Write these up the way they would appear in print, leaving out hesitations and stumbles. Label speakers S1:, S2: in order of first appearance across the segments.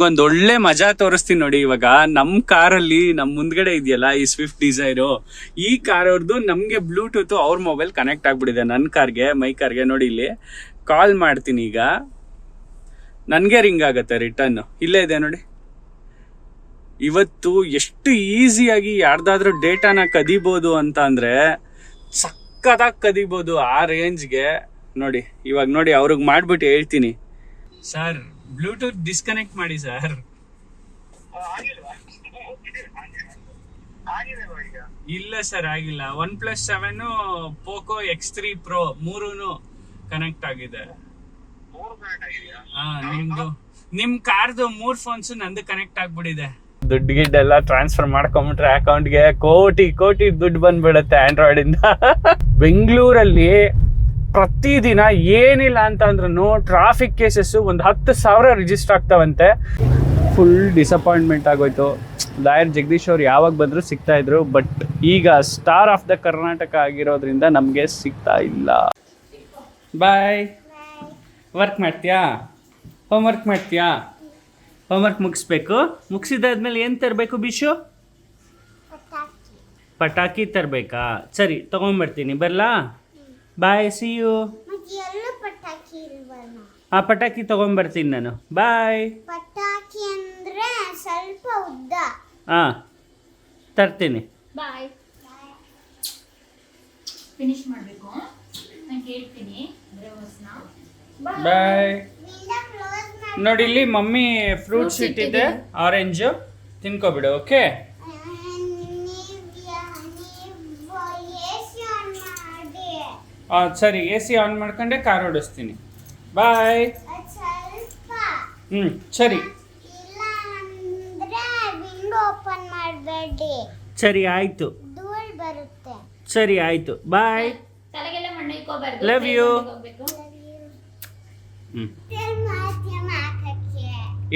S1: ಒಂದ್ ಒಳ್ಳೆ ಮಜಾ ತೋರಿಸ್ತೀನಿ ನೋಡಿ. ಇವಾಗ ನಮ್ ಕಾರಲ್ಲಿ ನಮ್ ಮುಂದ್ಗಡೆ ಇದೆಯಲ್ಲ ಈ ಸ್ವಿಫ್ಟ್ ಡಿಸೈರ್, ಈ ಕಾರ್ ಅವ್ರದ್ದು ನಮ್ಗೆ ಬ್ಲೂಟೂತ್ ಅವ್ರ ಮೊಬೈಲ್ ಕನೆಕ್ಟ್ ಆಗ್ಬಿಟ್ಟಿದೆ ನನ್ ಕಾರ್ಗೆ, ಮೈ ಕಾರ್ಗೆ. ನೋಡಿ ಇಲ್ಲಿ ಕಾಲ್ ಮಾಡ್ತೀನಿ, ಈಗ ನನ್ಗೆ ರಿಂಗ್ ಆಗತ್ತೆ ರಿಟರ್ನ್. ಇಲ್ಲೇ ಇದೆ ನೋಡಿ. ಇವತ್ತು ಎಷ್ಟು ಈಸಿಯಾಗಿ ಯಾರ್ದಾದ್ರೂ ಡೇಟಾನ ಕದಿಬೋದು ಅಂತ ಅಂದ್ರೆ ಸಕ್ಕತ್ತಾಗಿ ಕದಿಬೋದು ಆ ರೇಂಜ್ಗೆ. ನೋಡಿ ಇವಾಗ ನೋಡಿ ಅವ್ರಿಗೆ ಮಾಡ್ಬಿಟ್ಟು ಹೇಳ್ತೀನಿ, ಸರ್ ಬ್ಲೂಟೂತ್ ಡಿಸ್ಕನೆಕ್ಟ್ ಮಾಡಿ ಸರ್. ಇಲ್ಲ ಸರ್ ಆಗಿಲ್ಲ. OnePlus 7 Poco X3 Pro ಮೂರೂ ಕನೆಕ್ಟ್ ಆಗಿದೆ. ನಿಮ್ದು ನಿಮ್ ಕಾರ್ದು 3 ಫೋನ್ಸ್ ನಂದು ಕನೆಕ್ಟ್ ಆಗ್ಬಿಟ್ಟಿದೆ. ದುಡ್ಡು ಗಿಡ್ಡೆಲ್ಲ ಟ್ರಾನ್ಸ್ಫರ್ ಮಾಡ್ಕೊಂಬಿಟ್ರೆ ಅಕೌಂಟ್ಗೆ ಕೋಟಿ ಕೋಟಿ ದುಡ್ಡು ಬಂದ್ಬಿಡುತ್ತೆ ಆಂಡ್ರಾಯ್ಡ್ ಇಂದ. ಬೆಂಗಳೂರಲ್ಲಿ ಪ್ರತಿದಿನ ಏನಿಲ್ಲ ಅಂತ ಅಂದ್ರೂ ಟ್ರಾಫಿಕ್ ಕೇಸಸ್ 10,000 ರಿಜಿಸ್ಟರ್ ಆಗ್ತಾವಂತೆ. ಫುಲ್ ಡಿಸಪಾಯಿಂಟ್ಮೆಂಟ್ ಆಗೋಯ್ತು. ಲಾಯರ್ ಜಗದೀಶ್ ಅವ್ರು ಯಾವಾಗ ಬಂದರೂ ಸಿಗ್ತಾ ಇದ್ರು, ಬಟ್ ಈಗ ಸ್ಟಾರ್ ಆಫ್ ದ ಕರ್ನಾಟಕ ಆಗಿರೋದ್ರಿಂದ ನಮಗೆ ಸಿಗ್ತಾ ಇಲ್ಲ. ಬಾಯ್. ವರ್ಕ್ ಮಾಡ್ತೀಯಾ? ಹೋಮ್ವರ್ಕ್ ಮಾಡ್ತೀಯಾ? ಹೋಮ್ವರ್ಕ್ ಮುಗಿಸ್ಬೇಕು. ಮುಗಿಸಿದಾದ್ಮೇಲೆ ಏನು ತರಬೇಕು ಬಿಶು? ಪಟಾಕಿ ತರಬೇಕಾ? ಸರಿ ತಗೊಂಬರ್ತೀನಿ, ಬರಲಾ? ಬಾಯ್, ಸಿ ಯು. ಆ ಪಟಾಕಿ ತಗೊಂಬರ್ತೀನಿ ನಾನು. ಬಾಯ್.
S2: ಪಟಾಕಿ ಅಂದ್ರೆ ಸ್ವಲ್ಪ ಉದ್ದ.
S1: ತರ್ತೀನಿ.
S3: ಬಾಯ್. ಫಿನಿಶ್ ಮಾಡಬೇಕು, ನಾನು ಹೇಳ್ತೀನಿ.
S1: ಬಾಯ್. ನೋಡಿ ಇಲ್ಲಿ ಮಮ್ಮಿ ಫ್ರೂಟ್ಸ್ ಇಟ್ಟಿದೆ, ಆರೆಂಜು ತಿನ್ಕೋಬಿಡು. ಓಕೆ ಸರಿ, AC ಆನ್ ಮಾಡ್ಕೊಂಡೆ ಕಾರ್ ಓಡಿಸ್ತೀನಿ. ಬಾಯ್. ಸರಿ ಸರಿ ಆಯ್ತು. ಸರಿ ಆಯ್ತು, ಬಾಯ್. Love you.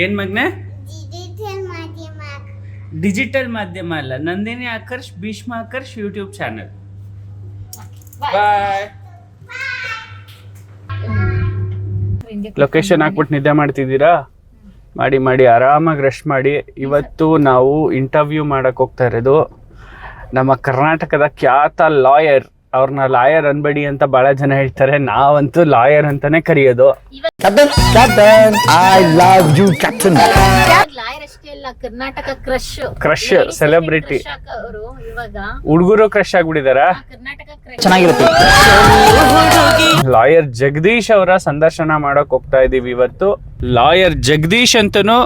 S1: ಏನ್ ಮಗ್ನೆ? ಡಿಜಿಟಲ್ ಮಾಧ್ಯಮ ಅಲ್ಲ, ನಂದಿನಿ ಆಕರ್ಷ್ ಭೀಷ್ಮ ಆಕರ್ಷ್ ಯೂಟ್ಯೂಬ್ ಚಾನಲ್. ಬಾಯ್. ಲೊಕೇಶನ್ ಹಾಕ್ಬಿಟ್ಟು ನಿದ್ದೆ ಮಾಡ್ತಿದ್ದೀರಾ? ಮಾಡಿ ಮಾಡಿ ಆರಾಮಾಗಿ ರೆಸ್ಟ್ ಮಾಡಿ. ಇವತ್ತು ನಾವು ಇಂಟರ್ವ್ಯೂ ಮಾಡಕ್ ಹೋಗ್ತಾ ಇರೋದು ನಮ್ಮ ಕರ್ನಾಟಕದ ಖ್ಯಾತ ಲಾಯರ್. ಅವ್ರನ್ನ ಲಾಯರ್ ಅನ್ಬೇಡಿ ಅಂತ ಬಹಳ ಜನ ಹೇಳ್ತಾರೆ, ನಾವಂತೂ ಲಾಯರ್ ಅಂತಾನೆ ಕರೆಯೋದು. Crush celebrity. ಹುಡುಗರು ಕ್ರಶ್ ಆಗ್ಬಿಟ್ಟಿದಾರ. ಚೆನ್ನಾಗಿರುತ್ತೆ. ಲಾಯರ್ ಜಗದೀಶ್ ಅವರ ಸಂದರ್ಶನ ಮಾಡಕ್ ಹೋಗ್ತಾ ಇದೀವಿ ಇವತ್ತು. ಲಾಯರ್ ಜಗದೀಶ್ ಅಂತನೂ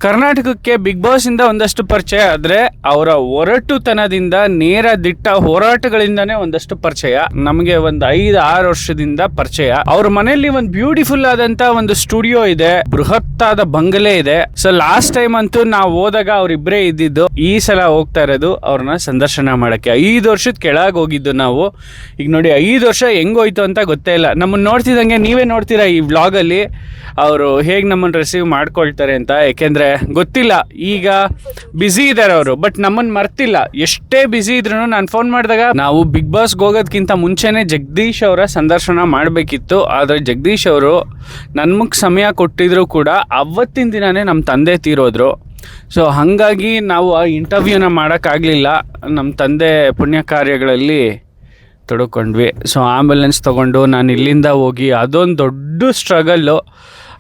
S1: ಕರ್ನಾಟಕಕ್ಕೆ ಬಿಗ್ ಬಾಸ್ ಇಂದ ಒಂದಷ್ಟು ಪರಿಚಯ ಆದ್ರೆ ಅವರ ಒರಟುತನದಿಂದ ನೇರ ದಿಟ್ಟ ಹೋರಾಟಗಳಿಂದಾನೇ ಒಂದಷ್ಟು ಪರಿಚಯ. ನಮಗೆ ಒಂದು 5-6 ವರ್ಷದಿಂದ ಪರಿಚಯ. ಅವ್ರ ಮನೆಯಲ್ಲಿ ಒಂದು ಬ್ಯೂಟಿಫುಲ್ ಆದಂತ ಒಂದು ಸ್ಟುಡಿಯೋ ಇದೆ, ಬೃಹತ್ತಾದ ಬಂಗಲೆ ಇದೆ. ಸೊ ಲಾಸ್ಟ್ ಟೈಮ್ ಅಂತೂ ನಾವು ಹೋದಾಗ ಅವ್ರಿಬ್ರೇ ಇದ್ದಿದ್ದು. ಈ ಸಲ ಹೋಗ್ತಾ ಇರೋದು ಅವ್ರನ್ನ ಸಂದರ್ಶನ ಮಾಡಕ್ಕೆ. 5 ವರ್ಷದ ಕೆಳಗೆ ಹೋಗಿದ್ದು ನಾವು. ಈಗ ನೋಡಿ 5 ವರ್ಷ ಹೆಂಗೋಯ್ತು ಅಂತ ಗೊತ್ತೇ ಇಲ್ಲ. ನಮ್ಮನ್ನ ನೋಡ್ತಿದ್ದಂಗೆ ನೀವೇ ನೋಡ್ತೀರಾ ಈ ವ್ಲಾಗ್ ಅಲ್ಲಿ ಅವರು ಹೇಗೆ ನಮ್ಮನ್ನು ರಿಸೀವ್ ಮಾಡ್ಕೊಳ್ತಾರೆ ಅಂತ. ಯಾಕೆಂದ್ರೆ ಗೊತ್ತಿಲ್ಲ, ಈಗ ಬ್ಯುಸಿ ಇದ್ದಾರೆ ಅವರು, ಬಟ್ ನಮ್ಮನ್ನು ಮರ್ತಿಲ್ಲ. ಎಷ್ಟೇ ಬ್ಯುಸಿ ಇದ್ರು ನಾನು ಫೋನ್ ಮಾಡಿದಾಗ ನಾವು ಬಿಗ್ ಬಾಸ್ಗೆ ಹೋಗೋದಕ್ಕಿಂತ ಮುಂಚೆನೆ ಜಗದೀಶ್ ಅವರ ಸಂದರ್ಶನ ಮಾಡಬೇಕಿತ್ತು. ಆದರೆ ಜಗದೀಶ್ ಅವರು ನನ್ಮಗೆ ಸಮಯ ಕೊಟ್ಟಿದ್ರು ಕೂಡ ಅವತ್ತಿನ ದಿನನೇ ನಮ್ಮ ತಂದೆ ತೀರೋದ್ರು. ಸೊ ಹಾಗಾಗಿ ನಾವು ಆ ಇಂಟರ್ವ್ಯೂನ ಮಾಡೋಕ್ಕಾಗಲಿಲ್ಲ. ನಮ್ಮ ತಂದೆ ಪುಣ್ಯ ಕಾರ್ಯಗಳಲ್ಲಿ ತೊಡ್ಕೊಂಡ್ವಿ. ಸೊ ಆಂಬುಲೆನ್ಸ್ ತೊಗೊಂಡು ನಾನು ಇಲ್ಲಿಂದ ಹೋಗಿ ಅದೊಂದು ದೊಡ್ಡ ಸ್ಟ್ರಗಲ್ಲು.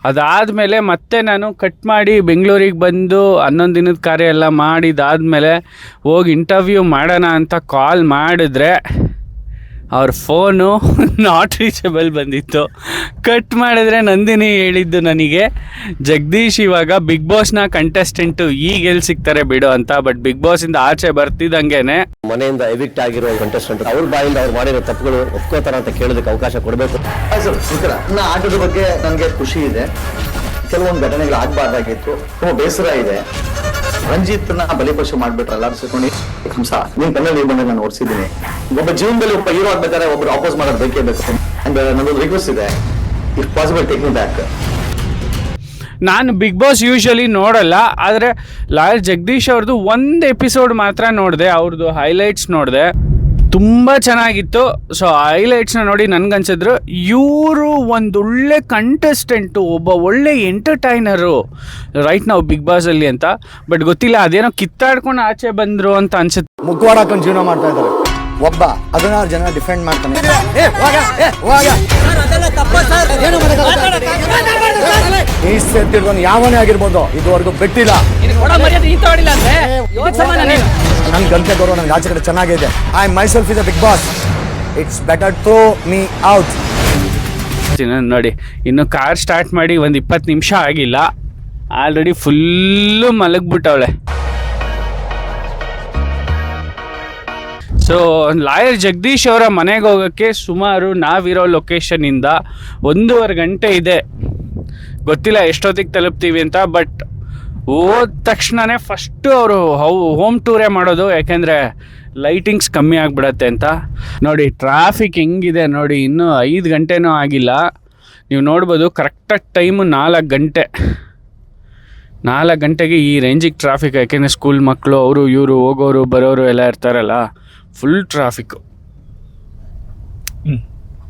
S1: ಅದಾದಮೇಲೆ ಮತ್ತೆ ನಾನು ಕಟ್ ಮಾಡಿ ಬೆಂಗಳೂರಿಗೆ ಬಂದು 11 ದಿನದ ಕಾರ್ಯ ಎಲ್ಲ ಮಾಡಿದಾದ್ಮೇಲೆ ಹೋಗಿ ಇಂಟರ್ವ್ಯೂ ಮಾಡೋಣ ಅಂತ ಕಾಲ್ ಮಾಡಿದ್ರೆ ಅವ್ರ ಫೋನು ನಾಟ್ ರೀಚಬಲ್ ಬಂದಿತ್ತು. ಕಟ್ ಮಾಡಿದ್ರೆ ನಂದಿನಿ ಹೇಳಿದ್ದು ನನಗೆ, ಜಗದೀಶ್ ಇವಾಗ ಬಿಗ್ ಬಾಸ್ನ ಕಂಟೆಸ್ಟೆಂಟು ಈಗ ಎಲ್ಲಿ ಸಿಗ್ತಾರೆ ಬಿಡು ಅಂತ. ಬಟ್ ಬಿಗ್ ಬಾಸಿಂದ ಆಚೆ ಬರ್ತಿದ್ದಂಗೆನೆ
S4: ಮನೆಯಿಂದ ಎವಿಕ್ಟ್ ಆಗಿರೋ ಕಂಟೆಸ್ಟೆಂಟ್ ಅವ್ರ ಬಾಯಿಂದ ಅವ್ರು ಮಾಡಿರೋ ತಪ್ಪುಗಳು ಒಪ್ಕೋತಾರ ಅಂತ ಕೇಳೋದಕ್ಕೆ ಅವಕಾಶ ಕೊಡಬೇಕು. ನನ್ನ ಆಟದ ಬಗ್ಗೆ ನನಗೆ ಖುಷಿ ಇದೆ. ಕೆಲವೊಂದು ಘಟನೆಗಳು ಆಗಬಾರ್ದಾಗಿತ್ತು, ತುಂಬಾ ಬೇಸರ ಇದೆ. ರಂಜಿತ್ನ ಬಲಿಪಶು ಮಾಡ್ಬಿಟ್ರಲ್ಲ ಅನ್ಸ್ಕೊಂಡು ಹಂಸ ನಿನ್ ಕಣ್ಣಲ್ಲಿ ಬಂದು ನಾನು ಓಡಿಸಿದ್ದೀನಿ. ಒಬ್ಬ ಜೀವನದಲ್ಲಿ ಒಬ್ಬ ಹೀರೋ ಆಗ್ಬೇಕಾದ್ರೆ ಒಬ್ರು ಅಪೋಸ್ ಮಾಡೋದು ಬೇಕೇ ಬೇಕು. ಅಂಡ್ ನನ್ನೊಂದು ರಿಕ್ವೆಸ್ಟ್ ಇದೆ, if possible take me back.
S1: ನಾನು ಬಿಗ್ ಬಾಸ್ ಯೂಶಲಿ ನೋಡಲ್ಲ, ಆದರೆ ಲಾಯರ್ ಜಗದೀಶ್ ಅವ್ರದ್ದು ಒಂದು ಎಪಿಸೋಡ್ ಮಾತ್ರ ನೋಡಿದೆ, ಅವ್ರದ್ದು ಹೈಲೈಟ್ಸ್ ನೋಡಿದೆ. ತುಂಬ ಚೆನ್ನಾಗಿತ್ತು. ಸೊ ಹೈಲೈಟ್ಸ್ನ ನೋಡಿ ನನಗನ್ಸಿದ್ರು ಇವರು ಒಂದೊಳ್ಳೆ ಕಂಟೆಸ್ಟೆಂಟು, ಒಬ್ಬ ಒಳ್ಳೆ ಎಂಟರ್ಟೈನರು ರೈಟ್ ನಾವು ಬಿಗ್ ಬಾಸಲ್ಲಿ ಅಂತ. ಬಟ್ ಗೊತ್ತಿಲ್ಲ, ಅದೇನೋ ಕಿತ್ತಾಡ್ಕೊಂಡು ಆಚೆ ಬಂದರು ಅಂತ ಅನ್ಸುತ್ತೆ.
S5: ಮುಖವಾಡ ಹಾಕೊಂಡು ಜೀವನ ಮಾಡ್ತಾ ಇದ್ದಾರೆ. ಒಬ್ಬ 16 ಜನ ಡಿಫೆಂಡ್ ಮಾಡ್ತಾನೆ. ಯಾವನೇ ಆಗಿರ್ಬೋದು, ಇದುವರೆಗೂ ಬಿಟ್ಟಿಲ್ಲ. ನನ್ ಗಂಟೆ ಗೌರವ ನನ್ಗೆ ಆಚೆ ಕಡೆ ಚೆನ್ನಾಗಿದೆ. I myself is a big boss. It's better throw me out.
S1: ನೋಡಿ, ಇನ್ನು ಕಾರ್ ಸ್ಟಾರ್ಟ್ ಮಾಡಿ ಒಂದು 20 ನಿಮಿಷ ಆಗಿಲ್ಲ, ಆಲ್ರೆಡಿ ಫುಲ್ಲು ಮಲಗ್ಬಿಟ್ಟವಳೆ. ಸೊ ಲಾಯರ್ ಜಗದೀಶ್ ಅವರ ಮನೆಗೆ ಹೋಗೋಕ್ಕೆ ಸುಮಾರು ನಾವಿರೋ ಲೊಕೇಶನಿಂದ 1.5 ಗಂಟೆ ಇದೆ. ಗೊತ್ತಿಲ್ಲ ಎಷ್ಟೊತ್ತಿಗೆ ತಲುಪ್ತೀವಿ ಅಂತ. ಬಟ್ ಹೋದ ತಕ್ಷಣವೇ ಫಸ್ಟು ಅವರು ಹೋಮ್ ಟೂರೇ ಮಾಡೋದು, ಯಾಕೆಂದರೆ ಲೈಟಿಂಗ್ಸ್ ಕಮ್ಮಿ ಆಗಿಬಿಡತ್ತೆ ಅಂತ. ನೋಡಿ ಟ್ರಾಫಿಕ್ ಹೆಂಗಿದೆ ನೋಡಿ, ಇನ್ನೂ 5 ಗಂಟೆನೂ ಆಗಿಲ್ಲ. ನೀವು ನೋಡ್ಬೋದು ಕರೆಕ್ಟಾಗಿ ಟೈಮು 4 ಗಂಟೆ. 4 ಗಂಟೆಗೆ ಈ ರೇಂಜಿಗೆ ಟ್ರಾಫಿಕ್, ಯಾಕೆಂದರೆ ಸ್ಕೂಲ್ ಮಕ್ಕಳು ಅವರು ಇವರು ಹೋಗೋರು ಬರೋರು ಎಲ್ಲ ಇರ್ತಾರಲ್ಲ, ಫುಲ್ ಟ್ರಾಫಿಕ್ಕು.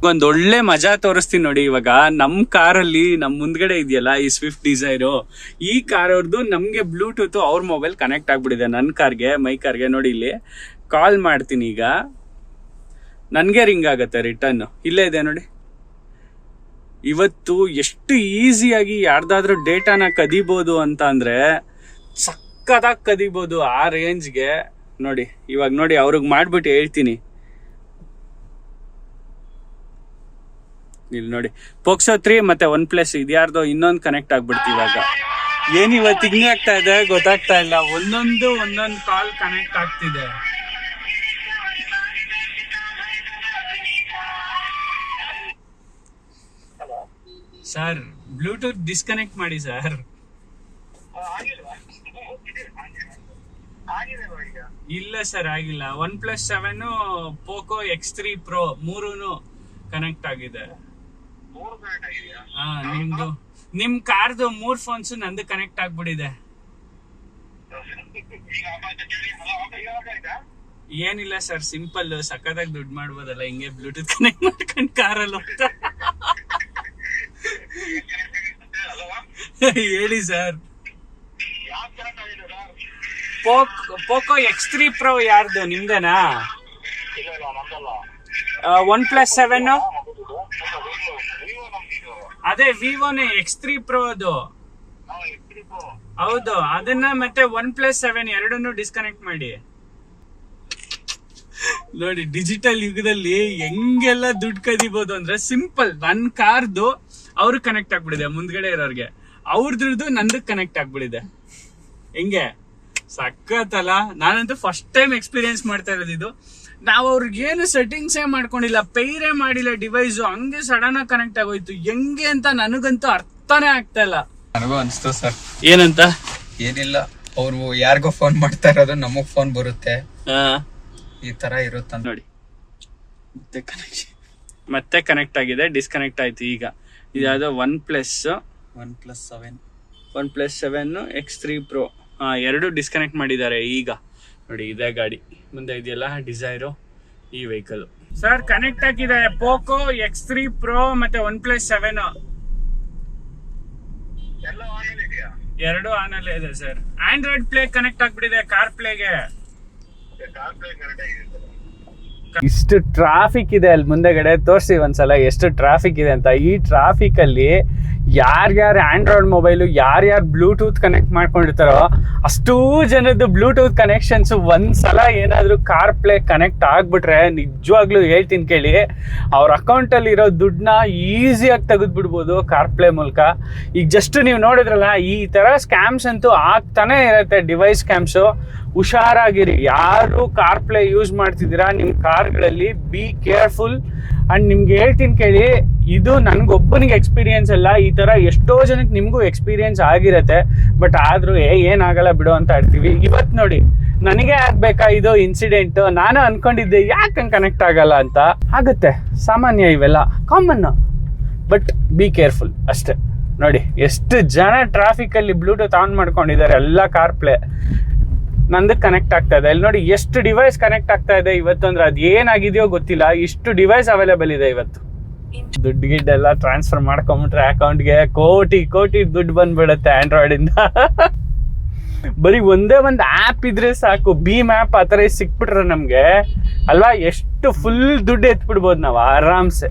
S1: ಒಂದು ಒಳ್ಳೆ ಮಜಾ ತೋರಿಸ್ತೀನಿ ನೋಡಿ. ಇವಾಗ ನಮ್ಮ ಕಾರಲ್ಲಿ ನಮ್ಮ ಮುಂದ್ಗಡೆ ಇದೆಯಲ್ಲ ಈ ಸ್ವಿಫ್ಟ್ ಡಿಸೈರು, ಈ ಕಾರ್ ಅವ್ರದ್ದು ನಮಗೆ ಬ್ಲೂಟೂತ್ ಅವ್ರ ಮೊಬೈಲ್ ಕನೆಕ್ಟ್ ಆಗಿಬಿಟ್ಟಿದೆ ನನ್ನ ಕಾರ್ಗೆ, ಮೈ ಕಾರ್ಗೆ. ನೋಡಿ ಇಲ್ಲಿ ಕಾಲ್ ಮಾಡ್ತೀನಿ, ಈಗ ನನಗೆ ರಿಂಗ್ ಆಗುತ್ತೆ ರಿಟರ್ನ್. ಇಲ್ಲೇ ಇದೆ ನೋಡಿ. ಇವತ್ತು ಎಷ್ಟು ಈಸಿಯಾಗಿ ಯಾರ್ದಾದ್ರೂ ಡೇಟಾನ ಕದಿಬೋದು ಅಂತ ಅಂದರೆ ಸಕ್ಕದಾಗಿ ಕದಿಬೋದು, ಆ ರೇಂಜ್ಗೆ. ನೋಡಿ ಇವಾಗ ನೋಡಿ ಅವ್ರಿಗೆ ಮಾಡ್ಬಿಟ್ಟು ಹೇಳ್ತೀನಿ. ಇಲ್ಲಿ ನೋಡಿ ಪೋಕ್ಸೋ 3 ಮತ್ತೆ OnePlus ಇದ್ಯಾರ್ದೋ ಇನ್ನೊಂದು ಕನೆಕ್ಟ್ ಆಗ್ಬಿಡ್ತು. ಇವಾಗ ಏನಿವತ್ತು ಹಿಂಗೆ ಆಗ್ತಾ ಇದೆ ಗೊತ್ತಾಗ್ತಾ ಇಲ್ಲ, ಒಂದೊಂದು ಕಾಲ್ ಕನೆಕ್ಟ್ ಆಗ್ತಿದೆ. ಸರ್ ಬ್ಲೂಟೂತ್ ಡಿಸ್ಕನೆಕ್ಟ್ ಮಾಡಿ ಸರ್. ಇಲ್ಲ ಸರ್ ಆಗಿಲ್ಲ. OnePlus 7 Poco X3 Pro 3 connect ಆಗಿದೆ. ನಿಮ್ದು ನಿಮ್ ಕಾರ್ದು 3 ಫೋನ್ಸ್ ನಂದು ಕನೆಕ್ಟ್ ಆಗ್ಬಿಟ್ಟಿದೆ. ಏನಿಲ್ಲ ಸರ್, ಸಿಂಪಲ್ ಸಕ್ಕತ್ತಾಗಿ ದುಡ್ಡು ಮಾಡ್ಬೋದಲ್ಲ ಹಿಂಗೆ ಬ್ಲೂಟೂತ್ ಕನೆಕ್ಟ್ ಮಾಡ್ಕೊಂಡು ಕಾರಲ್ಲಿ ಹೋಗ್ತಾ. ಹೇಳಿ ಸರ್. ಪೋಕೋ X3 Pro ಯಾರ್ದು, ನಿಮ್ದೇನಾ? OnePlus 7 ಅದೇ ವಿವೋನೇ X3 Pro ಅದು. ಹೌದು, ಅದನ್ನ ಮತ್ತೆ OnePlus 7 ಎರಡನ್ನೂ ಡಿಸ್ಕನೆಕ್ಟ್ ಮಾಡಿ. ನೋಡಿ ಡಿಜಿಟಲ್ ಯುಗದಲ್ಲಿ ಹೆಂಗೆಲ್ಲ ದುಡ್ಡು ಕದಿಬಹುದು ಅಂದ್ರೆ ಸಿಂಪಲ್. ನನ್ನ ಕಾರ್ದು ಅವ್ರಿಗೆ ಕನೆಕ್ಟ್ ಆಗ್ಬಿಡಿದೆ, ಮುಂದ್ಗಡೆ ಇರೋರ್ಗೆ. ಅವ್ರದ್ದು ನಂದು ಕನೆಕ್ಟ್ ಆಗ್ಬಿಡಿದೆ. ಹೆಂಗೆ ಸಕ್ಕತ್ತಲ್ಲ. ನಾನಂತೂ ಫಸ್ಟ್ ಟೈಮ್ ಎಕ್ಸ್ಪೀರಿಯನ್ಸ್ ಮಾಡ್ತಾ ಇರೋದು ಇದು. ನಾವು ಅವ್ರಿಗೇನು ಸೆಟ್ಟಿಂಗ್ಸೇ ಮಾಡ್ಕೊಂಡಿಲ್ಲ, ಪೈರೇ ಮಾಡಿಲ್ಲ ಡಿವೈಸು, ಹಂಗೆ ಸಡನ್ ಆಗಿ ಕನೆಕ್ಟ್ ಆಗೋಯ್ತು. ಹೆಂಗೆ ಅಂತ ನನಗಂತೂ ಅರ್ಥನೇ ಆಗ್ತಾ ಇಲ್ಲ.
S6: ನನಗೂ ಅನಿಸ್ತು ಸರ್.
S1: ಏನಂತ?
S6: ಏನಿಲ್ಲ, ಅವ್ರು ಯಾರಿಗೋ ಫೋನ್ ಮಾಡ್ತಾ ಇರೋದು ನಮಗ್ ಫೋನ್ ಬರುತ್ತೆ, ಈ ತರ ಇರುತ್ತ
S1: ನೋಡಿ. ಮತ್ತೆ ಕನೆಕ್ಟ್ ಆಗಿದೆ, ಡಿಸ್ಕನೆಕ್ಟ್ ಆಯ್ತು. ಈಗ ಇದಾದ OnePlus 7 X3 Pro ಎರಡು ಡಿಸ್ಕನೆಕ್ಟ್ ಮಾಡಿದ್ದಾರೆ. ಈಗ ನೋಡಿ ಇದೇ ಗಾಡಿ ಮುಂದೆ ಇದೆಯಲ್ಲ ಡಿಸೈರು, ಈ ವೆಹಿಕಲ್. ಸರ್ ಕನೆಕ್ಟ್ ಆಗಿದೆ Poco X3 Pro ಮತ್ತೆ OnePlus 7 ಎರಡು ಆನ್ ಅಲ್ಲೇ ಇದೆ ಸರ್. ಆಂಡ್ರಾಯ್ಡ್ ಪ್ಲೇ ಕನೆಕ್ಟ್ ಆಗ್ಬಿಟ್ಟಿದೆ ಕಾರ್ ಪ್ಲೇಗೆ. ಇಷ್ಟು ಟ್ರಾಫಿಕ್ ಇದೆ ಅಲ್ಲಿ ಮುಂದೆಗಡೆ, ತೋರಿಸಿ ಒಂದ್ಸಲ ಎಷ್ಟು ಟ್ರಾಫಿಕ್ ಇದೆ ಅಂತ. ಈ ಟ್ರಾಫಿಕ್ ಅಲ್ಲಿ ಯಾರ್ಯಾರು ಆಂಡ್ರಾಯ್ಡ್ ಮೊಬೈಲು ಯಾರ್ಯಾರು ಬ್ಲೂಟೂತ್ ಕನೆಕ್ಟ್ ಮಾಡ್ಕೊಂಡಿರ್ತಾರೋ ಅಷ್ಟೂ ಜನದ್ದು ಬ್ಲೂಟೂತ್ ಕನೆಕ್ಷನ್ಸ್ ಒಂದ್ಸಲ ಏನಾದರೂ ಕಾರ್ ಪ್ಲೇ ಕನೆಕ್ಟ್ ಆಗ್ಬಿಟ್ರೆ ನಿಜವಾಗ್ಲೂ ಹೇಳ್ತೀನಿ ಕೇಳಿ, ಅವ್ರ ಅಕೌಂಟಲ್ಲಿ ಇರೋ ದುಡ್ಡನ್ನ ಈಸಿಯಾಗಿ ತೆಗೆದುಬಿಡ್ಬೋದು ಕಾರ್ ಪ್ಲೇ ಮೂಲಕ. ಈಗ ಜಸ್ಟ್ ನೀವು ನೋಡಿದ್ರಲ್ಲ, ಈ ಥರ ಸ್ಕ್ಯಾಮ್ಸ್ ಅಂತೂ ಆಗ್ತಾನೆ ಇರುತ್ತೆ, ಡಿವೈಸ್ ಸ್ಕ್ಯಾಮ್ಸು. ಹುಷಾರಾಗಿರಿ, ಯಾರು ಕಾರ್ ಪ್ಲೇ ಯೂಸ್ ಮಾಡ್ತಿದ್ದೀರಾ ನಿಮ್ಮ ಕಾರ್ಗಳಲ್ಲಿ, ಬಿ ಕೇರ್ಫುಲ್. ಆ್ಯಂಡ್ ನಿಮ್ಗೆ ಹೇಳ್ತೀನಿ ಕೇಳಿ, ಇದು ನನಗೊಬ್ಬನಿಗೆ ಎಕ್ಸ್ಪೀರಿಯನ್ಸ್ ಅಲ್ಲ, ಈ ಥರ ಎಷ್ಟೋ ಜನಕ್ಕೆ ನಿಮಗೂ ಎಕ್ಸ್ಪೀರಿಯನ್ಸ್ ಆಗಿರುತ್ತೆ. ಬಟ್ ಆದರೂ ಏನಾಗಲ್ಲ ಬಿಡು ಅಂತ ಇರ್ತೀವಿ. ಇವತ್ತು ನೋಡಿ ನನಗೆ ಆಗಬೇಕಾ ಇದು ಇನ್ಸಿಡೆಂಟ್. ನಾನು ಅನ್ಕೊಂಡಿದ್ದೆ ಯಾಕೆ ಹಂಗೆ ಕನೆಕ್ಟ್ ಆಗಲ್ಲ ಅಂತ. ಆಗುತ್ತೆ, ಸಾಮಾನ್ಯ, ಇವೆಲ್ಲ ಕಾಮನ್. ಬಟ್ ಬಿ ಕೇರ್ಫುಲ್ ಅಷ್ಟೇ. ನೋಡಿ ಎಷ್ಟು ಜನ ಟ್ರಾಫಿಕಲ್ಲಿ ಬ್ಲೂಟೂತ್ ಆನ್ ಮಾಡ್ಕೊಂಡಿದ್ದಾರೆ ಎಲ್ಲ ಕಾರ್ ಪ್ಲೇ. ನಂದಕ್ಕೆ ಕನೆಕ್ಟ್ ಆಗ್ತಾ ಇದೆ. ಇಲ್ಲಿ ನೋಡಿ ಎಷ್ಟು ಡಿವೈಸ್ ಕನೆಕ್ಟ್ ಆಗ್ತಾ ಇದೆ ಇವತ್ತು ಅಂದ್ರೆ ಅದು ಏನಾಗಿದೆಯೋ ಗೊತ್ತಿಲ್ಲ, ಇಷ್ಟು ಡಿವೈಸ್ ಅವೈಲೇಬಲ್ ಇದೆ ಇವತ್ತು. ದುಡ್ಡು ಗಿಡ್ಡೆಲ್ಲ ಟ್ರಾನ್ಸ್ಫರ್ ಮಾಡ್ಕೊಂಬಿಟ್ರೆ ಅಕೌಂಟ್ಗೆ ಕೋಟಿ ಕೋಟಿ ದುಡ್ಡು ಬಂದ್ಬಿಡುತ್ತೆ ಆಂಡ್ರಾಯ್ಡಿಂದ. ಬರೀ ಒಂದೇ ಒಂದು ಆ್ಯಪ್ ಇದ್ರೆ ಸಾಕು, ಭೀಮ್ ಆ್ಯಪ್ ಆ ಥರ ಸಿಕ್ಬಿಟ್ರೆ ನಮಗೆ ಅಲ್ವಾ, ಎಷ್ಟು ಫುಲ್ ದುಡ್ಡು ಎತ್ಬಿಡ್ಬೋದು ನಾವು ಆರಾಮ್ಸೆ.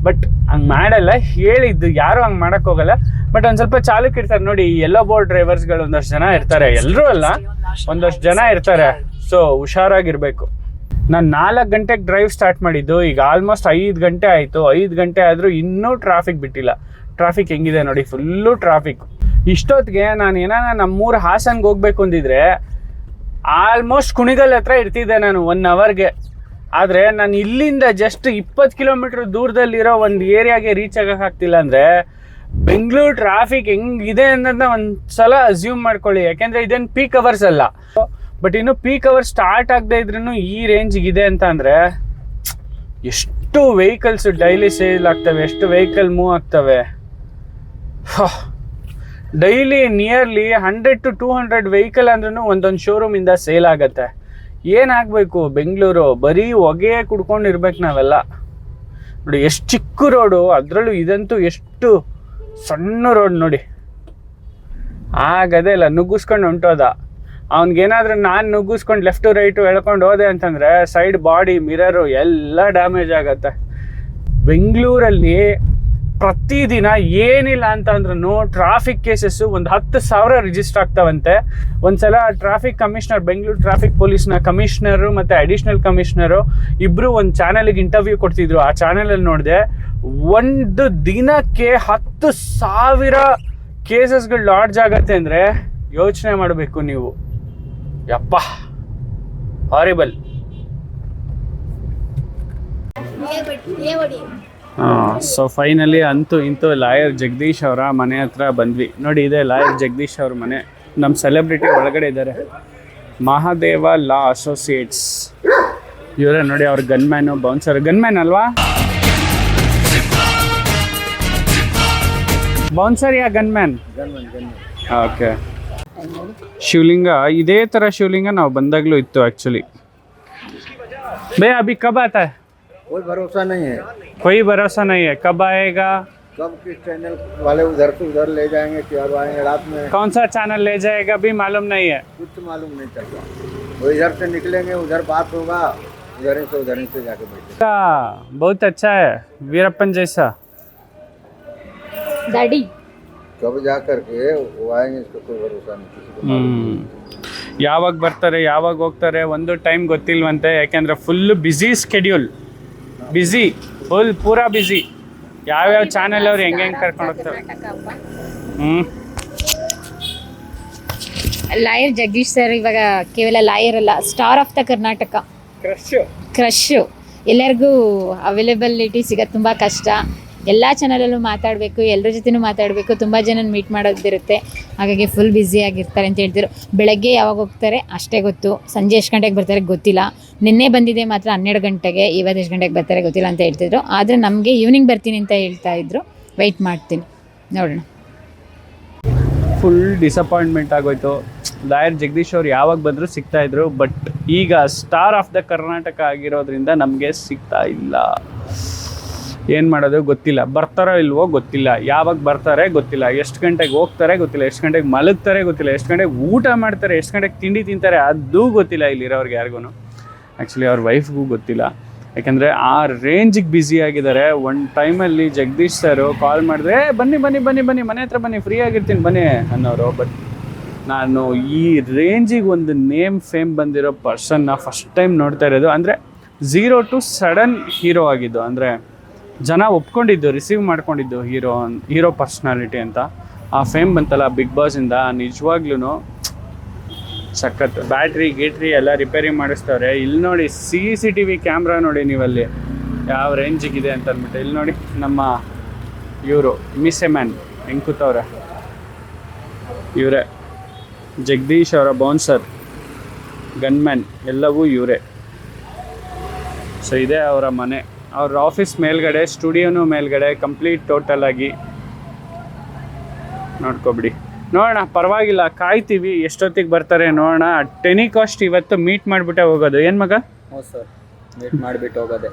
S1: ಬಟ್ ಹಂಗೆ ಮಾಡಲ್ಲ, ಹೇಳಿದ್ದು ಯಾರು ಹಂಗೆ ಮಾಡಕ್ ಹೋಗಲ್ಲ. ಬಟ್ ಒಂದು ಸ್ವಲ್ಪ ಚಾಲುಕ್ ಇರ್ತಾರೆ ನೋಡಿ, ಯೆಲ್ಲೋ ಬೋರ್ಡ್ ಡ್ರೈವರ್ಸ್ಗಳು ಒಂದಷ್ಟು ಜನ ಇರ್ತಾರೆ, ಎಲ್ಲರೂ ಅಲ್ಲ ಒಂದಷ್ಟು ಜನ ಇರ್ತಾರೆ. ಸೊ ಹುಷಾರಾಗಿರ್ಬೇಕು. ನಾನು 4 ಗಂಟೆಗೆ ಡ್ರೈವ್ ಸ್ಟಾರ್ಟ್ ಮಾಡಿದ್ದು, ಈಗ ಆಲ್ಮೋಸ್ಟ್ 5 ಗಂಟೆ ಆಯಿತು. 5 ಗಂಟೆ ಆದರೂ ಇನ್ನೂ ಟ್ರಾಫಿಕ್ ಬಿಟ್ಟಿಲ್ಲ. ಟ್ರಾಫಿಕ್ ಹೆಂಗಿದೆ ನೋಡಿ, ಫುಲ್ಲು ಟ್ರಾಫಿಕ್. ಇಷ್ಟೊತ್ತಿಗೆ ನಾನು ಏನಾನ ನಮ್ಮೂರು ಹಾಸನ್ಗೆ ಹೋಗ್ಬೇಕು ಅಂದಿದ್ರೆ ಆಲ್ಮೋಸ್ಟ್ ಕುಣಿಗಲ್ ಹತ್ರ ಇರ್ತಿದ್ದೆ ನಾನು 1 ಅವರ್ಗೆ. ಆದರೆ ನಾನು ಇಲ್ಲಿಂದ ಜಸ್ಟ್ 20 ಕಿಲೋಮೀಟ್ರ್ ದೂರದಲ್ಲಿರೋ ಒಂದು ಏರಿಯಾಗೆ ರೀಚ್ ಆಗೋಕ್ಕಾಗ್ತಿಲ್ಲ ಅಂದರೆ ಬೆಂಗಳೂರು ಟ್ರಾಫಿಕ್ ಹೆಂಗಿದೆ ಅನ್ನೋದನ್ನ ಒಂದು ಸಲ ಅಸ್ಯೂಮ್ ಮಾಡ್ಕೊಳ್ಳಿ. ಯಾಕೆಂದರೆ ಇದೇನು ಪೀಕ್ ಅವರ್ಸ್ ಅಲ್ಲ, ಬಟ್ ಇನ್ನು ಪೀಕ್ ಅವರ್ಸ್ ಸ್ಟಾರ್ಟ್ ಆಗದೆ ಇದ್ರೂ ಈ ರೇಂಜಿಗಿದೆ ಅಂತ ಅಂದರೆ ಎಷ್ಟು ವೆಹಿಕಲ್ಸ್ ಡೈಲಿ ಸೇಲ್ ಆಗ್ತವೆ, ಎಷ್ಟು ವೆಹಿಕಲ್ ಮೂವ್ ಆಗ್ತವೆ. ಡೈಲಿ ನಿಯರ್ಲಿ 100 to 200 ವೆಹಿಕಲ್ ಅಂದ್ರೂ ಒಂದೊಂದು ಶೋರೂಮಿಂದ ಸೇಲ್ ಆಗುತ್ತೆ. ಏನಾಗಬೇಕು ಬೆಂಗಳೂರು, ಬರೀ ಹೊಗೆ ಕುಡ್ಕೊಂಡಿರ್ಬೇಕು ನಾವೆಲ್ಲ. ನೋಡಿ ಎಷ್ಟು ಚಿಕ್ಕ ರೋಡು, ಅದರಲ್ಲೂ ಇದಂತೂ ಎಷ್ಟು ಸಣ್ಣ ರೋಡ್ ನೋಡಿ. ಆಗದೇ ಇಲ್ಲ, ನುಗ್ಗಿಸ್ಕೊಂಡು ಹೊಂಟೋದ. ಅವ್ನಿಗೇನಾದ್ರೂ ನಾನು ನುಗ್ಗಿಸ್ಕೊಂಡು ಲೆಫ್ಟು ರೈಟು ಎಳ್ಕೊಂಡು ಹೋದೆ ಅಂತಂದರೆ ಸೈಡ್ ಬಾಡಿ ಮಿರರು ಎಲ್ಲ ಡ್ಯಾಮೇಜ್ ಆಗುತ್ತೆ. ಬೆಂಗಳೂರಲ್ಲಿ ಪ್ರತಿದಿನ ಏನಿಲ್ಲ ಅಂತಂದ್ರೂ ಟ್ರಾಫಿಕ್ ಕೇಸಸ್ಸು ಒಂದು 10,000 ರಿಜಿಸ್ಟರ್ ಆಗ್ತಾವಂತೆ. ಒಂದ್ಸಲ ಟ್ರಾಫಿಕ್ ಕಮಿಷನರ್, ಬೆಂಗಳೂರು ಟ್ರಾಫಿಕ್ ಪೊಲೀಸ್ನ ಕಮಿಷನರು ಮತ್ತು ಅಡಿಷ್ನಲ್ ಕಮಿಷನರು ಇಬ್ಬರು ಒಂದು ಚಾನಲ್ಗೆ ಇಂಟರ್ವ್ಯೂ ಕೊಡ್ತಿದ್ರು. ಆ ಚಾನಲಲ್ಲಿ ನೋಡಿದೆ, ಒಂದು ದಿನಕ್ಕೆ 10,000 ಕೇಸಸ್ಗಳು ಲಾಡ್ಜ್ ಆಗತ್ತೆ ಅಂದರೆ ಯೋಚನೆ ಮಾಡಬೇಕು ನೀವು. ಯಪ್ಪ, ಹಾರಿಬಲ್. ಸೊ ಫೈನಲಿ ಅಂತೂ ಇಂತೂ ಲಾಯರ್ ಜಗದೀಶ್ ಅವರ ಮನೆ ಹತ್ರ ಬಂದ್ವಿ. ನೋಡಿ ಇದೆ ಲಾಯರ್ ಜಗದೀಶ್ ಅವ್ರ ಮನೆ. ನಮ್ಮ ಸೆಲೆಬ್ರಿಟಿ ಒಳಗಡೆ ಇದ್ದಾರೆ, ಮಹಾದೇವ ಲಾ ಅಸೋಸಿಯೇಟ್ಸ್ ಇವರೇ ನೋಡಿ. ಅವ್ರ ಗನ್ಮ್ಯಾನು, ಬೌನ್ಸರ್. ಗನ್ಮ್ಯಾನ್ ಅಲ್ವಾ? ಬೌನ್ಸರ್ ಯಾ ಗನ್ಮ್ಯಾನ್? ಓಕೆ. ಶಿವಲಿಂಗ ಇದೇ ಥರ ಶಿವಲಿಂಗ ನಾವು ಬಂದಾಗಲೂ ಇತ್ತು ಆ್ಯಕ್ಚುಲಿ. ಬೇ ಅಭಿ ಕಬ್ ಆತಾ ಹೈ?
S7: कोई भरोसा नहीं है,
S1: कोई भरोसा नहीं है. कब आएगा?
S7: कब किस चैनल वाले उधर से उधर ले जाएंगे, क्या आएंगे रात में,
S1: कौन सा चैनल ले जाएगा भी मालूम नहीं है.
S7: कुछ मालूम नहीं चलता. वो इधर से निकलेंगे, उधर बात होगा, उधर ही से जाके बैठे.
S1: बहुत अच्छा है, वीरप्पन जैसा.
S3: ಡ್ಯಾಡಿ
S7: कब जा करके वो आएंगे, इसका कोई भरोसा नहीं किसी को.
S1: ಯಾವಾಗ ಬರ್ತಾರೆ ಯಾವಾಗ ಹೋಗ್ತಾರೆ ಒಂದು ಟೈಮ್ ಗೊತ್ತಿಲ್ವಂತೆ. ಯಾಕೆಂದರೆ full busy schedule, busy, full ಪೂರಾ ಬ್ಯುಸಿ. ಯಾವ್ಯಾವ ಚಾನೆಲ್ ಅವ್ರು ಹೆಂಗೆ ಕರ್ಕೊಂಡು ಹೋಗ್ತಾರೆ.
S3: ಲಾಯರ್ ಜಗದೀಶ್ ಸರ್ ಇವಾಗ ಕೇವಲ ಲಾಯರ್ ಅಲ್ಲ, star of the Karnataka. Crush ಎಲ್ಲರಿಗೂ ಅವೈಲೇಬಿಲಿಟಿ ಸಿಗೋದು ತುಂಬ ಕಷ್ಟ. ಎಲ್ಲ ಚಾನಲಲ್ಲೂ ಮಾತಾಡಬೇಕು, ಎಲ್ಲರ ಜೊತೆನೂ ಮಾತಾಡಬೇಕು, ತುಂಬ ಜನ ಮೀಟ್ ಮಾಡೋದಿರುತ್ತೆ. ಹಾಗಾಗಿ ಫುಲ್ ಬ್ಯುಸಿಯಾಗಿರ್ತಾರೆ ಅಂತ ಹೇಳ್ತಿದ್ರು. ಬೆಳಗ್ಗೆ ಯಾವಾಗ ಹೋಗ್ತಾರೆ ಅಷ್ಟೇ ಗೊತ್ತು, ಸಂಜೆ ಎಷ್ಟು ಗಂಟೆಗೆ ಬರ್ತಾರೆ ಗೊತ್ತಿಲ್ಲ. ನಿನ್ನೆ ಬಂದಿದೆ ಮಾತ್ರ 12 ಗಂಟೆಗೆ, ಇವತ್ತು ಎಷ್ಟು ಗಂಟೆಗೆ ಬರ್ತಾರೆ ಗೊತ್ತಿಲ್ಲ ಅಂತ ಹೇಳ್ತಿದ್ರು. ಆದರೆ ನಮಗೆ ಈವ್ನಿಂಗ್ ಬರ್ತೀನಿ ಅಂತ ಹೇಳ್ತಾ ಇದ್ರು. ವೆಯ್ಟ್ ಮಾಡ್ತೀನಿ, ನೋಡೋಣ.
S1: ಫುಲ್ ಡಿಸಪಾಯಿಂಟ್ಮೆಂಟ್ ಆಗೋಯ್ತು. ಲಾಯರ್ ಜಗದೀಶ್ ಅವ್ರು ಯಾವಾಗ ಬಂದರೂ ಸಿಗ್ತಾಯಿದ್ರು. ಬಟ್ ಈಗ ಸ್ಟಾರ್ ಆಫ್ ದ ಕರ್ನಾಟಕ ಆಗಿರೋದ್ರಿಂದ ನಮಗೆ ಸಿಗ್ತಾ ಇಲ್ಲ. ಏನು ಮಾಡೋದು ಗೊತ್ತಿಲ್ಲ. ಬರ್ತಾರೋ ಇಲ್ವೋ ಗೊತ್ತಿಲ್ಲ, ಯಾವಾಗ ಬರ್ತಾರೆ ಗೊತ್ತಿಲ್ಲ, ಎಷ್ಟು ಗಂಟೆಗೆ ಹೋಗ್ತಾರೆ ಗೊತ್ತಿಲ್ಲ, ಎಷ್ಟು ಗಂಟೆಗೆ ಮಲಗ್ತಾರೆ ಗೊತ್ತಿಲ್ಲ, ಎಷ್ಟು ಗಂಟೆಗೆ ಊಟ ಮಾಡ್ತಾರೆ, ಎಷ್ಟು ಗಂಟೆಗೆ ತಿಂಡಿ ತಿಂತಾರೆ ಅದೂ ಗೊತ್ತಿಲ್ಲ ಇಲ್ಲಿರೋರ್ಗೆ ಯಾರಿಗೂ. ಆ್ಯಕ್ಚುಲಿ ಅವ್ರ ವೈಫ್ಗೂ ಗೊತ್ತಿಲ್ಲ. ಯಾಕೆಂದರೆ ಆ ರೇಂಜಿಗೆ ಬ್ಯುಸಿ ಆಗಿದ್ದಾರೆ. ಒಂದು ಟೈಮಲ್ಲಿ ಜಗದೀಶ್ ಸರು ಕಾಲ್ ಮಾಡಿದ್ರೆ ಬನ್ನಿ ಬನ್ನಿ ಬನ್ನಿ ಬನ್ನಿ ಮನೆ ಹತ್ರ ಬನ್ನಿ, ಫ್ರೀ ಆಗಿರ್ತೀನಿ ಬನ್ನಿ ಅನ್ನೋರು. ಬಟ್ ನಾನು ಈ ರೇಂಜಿಗೆ ಒಂದು ನೇಮ್ ಫೇಮ್ ಬಂದಿರೋ ಪರ್ಸನ್ನ ಫಸ್ಟ್ ಟೈಮ್ ನೋಡ್ತಾ ಇರೋದು. ಅಂದರೆ 0 to ಸಡನ್ ಹೀರೋ ಆಗಿದ್ದು, ಅಂದರೆ ಜನ ಒಪ್ಕೊಂಡಿದ್ದು, ರಿಸೀವ್ ಮಾಡ್ಕೊಂಡಿದ್ದು ಹೀರೋ ಪರ್ಸ್ನಾಲಿಟಿ ಅಂತ. ಆ ಫೇಮ್ ಬಂತಲ್ಲ ಬಿಗ್ ಬಾಸಿಂದ, ನಿಜವಾಗ್ಲೂ ಸಖತ್. ಬ್ಯಾಟ್ರಿ ಗೀಟ್ರಿ ಎಲ್ಲ ರಿಪೇರಿ ಮಾಡಿಸ್ತವ್ರೆ. ಇಲ್ಲಿ ನೋಡಿ CCTV ಕ್ಯಾಮ್ರಾ ನೋಡಿ ನೀವಲ್ಲಿ ಯಾವ ರೇಂಜಿಗಿದೆ ಅಂತ ಅಂದ್ಬಿಟ್ಟು. ಇಲ್ಲಿ ನೋಡಿ ನಮ್ಮ ಇವರು ಮಿಸ್ ಮ್ಯಾನ್ ಹೆಂಗೆ ಕೂತವ್ರೆ, ಇವರೇ ಜಗದೀಶ್ ಅವರ ಬೌನ್ಸರ್, ಗನ್ಮ್ಯಾನ್ ಎಲ್ಲವೂ ಇವರೇ. ಸೊ ಇದೇ ಅವರ ಮನೆ. ಅವ್ರ ಆಫೀಸ್ ಮೇಲ್ಗಡೆ, ಸ್ಟುಡಿಯೋನು ಮೇಲ್ಗಡೆ, ಕಂಪ್ಲೀಟ್ ಟೋಟಲ್ ಆಗಿ ನೋಡ್ಕೊಬಿಡಿ. ನೋಡೋಣ, ಪರವಾಗಿಲ್ಲ, ಕಾಯ್ತೀವಿ ಎಷ್ಟೊತ್ತಿಗೆ ಬರ್ತಾರೆ ನೋಡೋಣ. ಟೆನಿಕಾಸ್ಟ್ ಇವತ್ತು ಮೀಟ್ ಮಾಡಿಬಿಟ್ಟೆ ಹೋಗೋದು. ಏನು ಮಗ?
S6: ಹೌದು ಸರ್, ಮೀಟ್ ಮಾಡಿಬಿಟ್ಟು ಹೋಗೋದೆ.